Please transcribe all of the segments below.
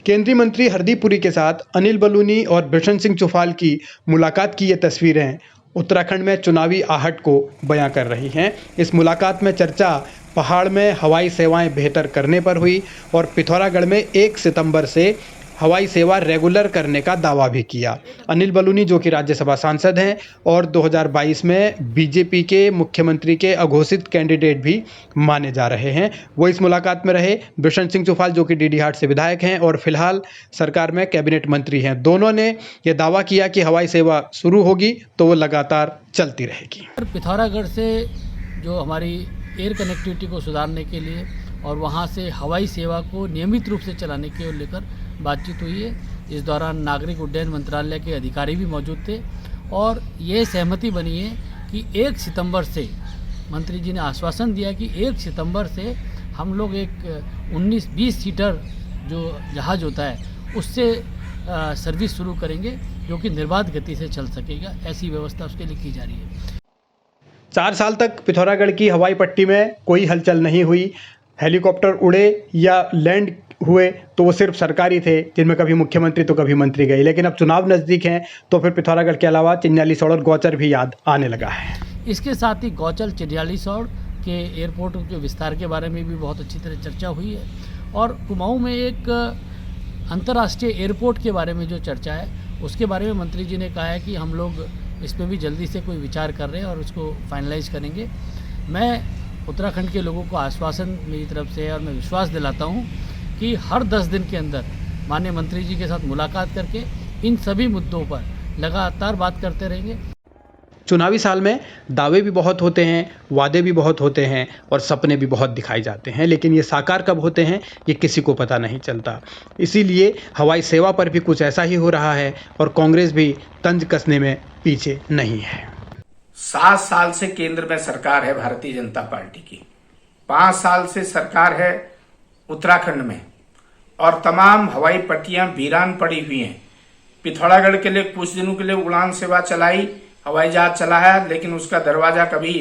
केंद्रीय मंत्री हरदीप पुरी के साथ अनिल बलूनी और बिशन सिंह चुफाल की मुलाकात की ये तस्वीरें उत्तराखंड में चुनावी आहट को बयां कर रही हैं। इस मुलाकात में चर्चा पहाड़ में हवाई सेवाएं बेहतर करने पर हुई और पिथौरागढ़ में 1 सितंबर से हवाई सेवा रेगुलर करने का दावा भी किया। अनिल बलूनी जो कि राज्यसभा सांसद हैं और 2022 में बीजेपी के मुख्यमंत्री के अघोषित कैंडिडेट भी माने जा रहे हैं, वो इस मुलाकात में रहे। बिशन सिंह चुफाल जो कि डीडीहाट से विधायक हैं और फिलहाल सरकार में कैबिनेट मंत्री हैं, दोनों ने ये दावा किया कि हवाई सेवा शुरू होगी तो वो लगातार चलती रहेगी। पिथौरागढ़ से जो हमारी एयर कनेक्टिविटी को सुधारने के लिए और वहाँ से हवाई सेवा को नियमित रूप से चलाने के लेकर बातचीत हुई है। इस दौरान नागरिक उड्डयन मंत्रालय के अधिकारी भी मौजूद थे और ये सहमति बनी है कि 1 सितंबर से मंत्री जी ने आश्वासन दिया कि 1 सितंबर से हम लोग एक 19-20 सीटर जो जहाज़ होता है उससे सर्विस शुरू करेंगे, जो कि निर्बाध गति से चल सकेगा। ऐसी व्यवस्था उसके लिए की जा रही है। 4 साल तक पिथौरागढ़ की हवाई पट्टी में कोई हलचल नहीं हुई। हेलीकॉप्टर उड़े या लैंड हुए तो वो सिर्फ सरकारी थे, जिनमें कभी मुख्यमंत्री तो कभी मंत्री गए। लेकिन अब चुनाव नज़दीक हैं तो फिर पिथौरागढ़ के अलावा चिन्यालीसौड़ और गौचर भी याद आने लगा है। इसके साथ ही गौचर चिन्यालीसौड़ के एयरपोर्ट के विस्तार के बारे में भी बहुत अच्छी तरह चर्चा हुई है और कुमाऊं में एक अंतर्राष्ट्रीय एयरपोर्ट के बारे में जो चर्चा है उसके बारे में मंत्री जी ने कहा है कि हम लोग इस पर भी जल्दी से कोई विचार कर रहे हैं और उसको फाइनलाइज करेंगे। मैं उत्तराखंड के लोगों को आश्वासन मेरी तरफ से है और मैं विश्वास दिलाता हूँ कि हर 10 दिन के अंदर माननीय मंत्री जी के साथ मुलाकात करके इन सभी मुद्दों पर लगातार बात करते रहेंगे। चुनावी साल में दावे भी बहुत होते हैं, वादे भी बहुत होते हैं और सपने भी बहुत दिखाए जाते हैं, लेकिन ये साकार कब होते हैं ये किसी को पता नहीं चलता। इसीलिए हवाई सेवा पर भी कुछ ऐसा ही हो रहा है और कांग्रेस भी तंज कसने में पीछे नहीं है। 7 साल से केंद्र में सरकार है भारतीय जनता पार्टी की, 5 साल से सरकार है उत्तराखंड में और तमाम हवाई पट्टियां वीरान पड़ी हुई हैं। पिथौरागढ़ के लिए कुछ दिनों के लिए उड़ान सेवा चलाई, हवाई जहाज चलाया, लेकिन उसका दरवाजा कभी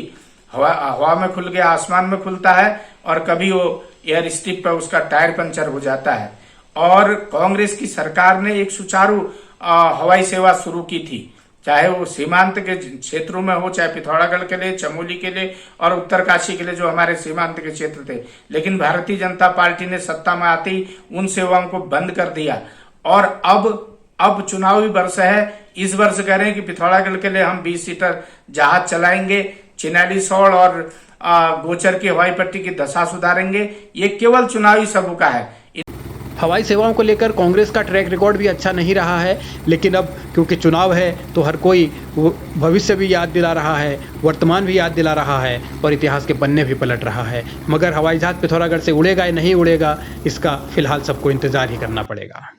हवा में खुल गया, आसमान में खुलता है और कभी वो एयर स्ट्रिप पर उसका टायर पंचर हो जाता है। और कांग्रेस की सरकार ने एक सुचारू हवाई सेवा शुरू की थी, चाहे वो सीमांत के क्षेत्रों में हो, चाहे पिथौरागढ़ के लिए, चमोली के लिए और उत्तरकाशी के लिए जो हमारे सीमांत के क्षेत्र थे। लेकिन भारतीय जनता पार्टी ने सत्ता में आते ही उन सेवाओं को बंद कर दिया और अब चुनावी वर्ष है। इस वर्ष कह रहे हैं कि पिथौरागढ़ के लिए हम 20 सीटर जहाज चलाएंगे, चिन्यालीसौड़ और गोचर की हवाई पट्टी की दशा सुधारेंगे। ये केवल चुनावी सबूका है। हवाई सेवाओं को लेकर कांग्रेस का ट्रैक रिकॉर्ड भी अच्छा नहीं रहा है, लेकिन अब क्योंकि चुनाव है तो हर कोई भविष्य भी याद दिला रहा है, वर्तमान भी याद दिला रहा है और इतिहास के पन्ने भी पलट रहा है। मगर हवाई जहाज पिथौरागढ़ से उड़ेगा या नहीं उड़ेगा, इसका फिलहाल सबको इंतजार ही करना पड़ेगा।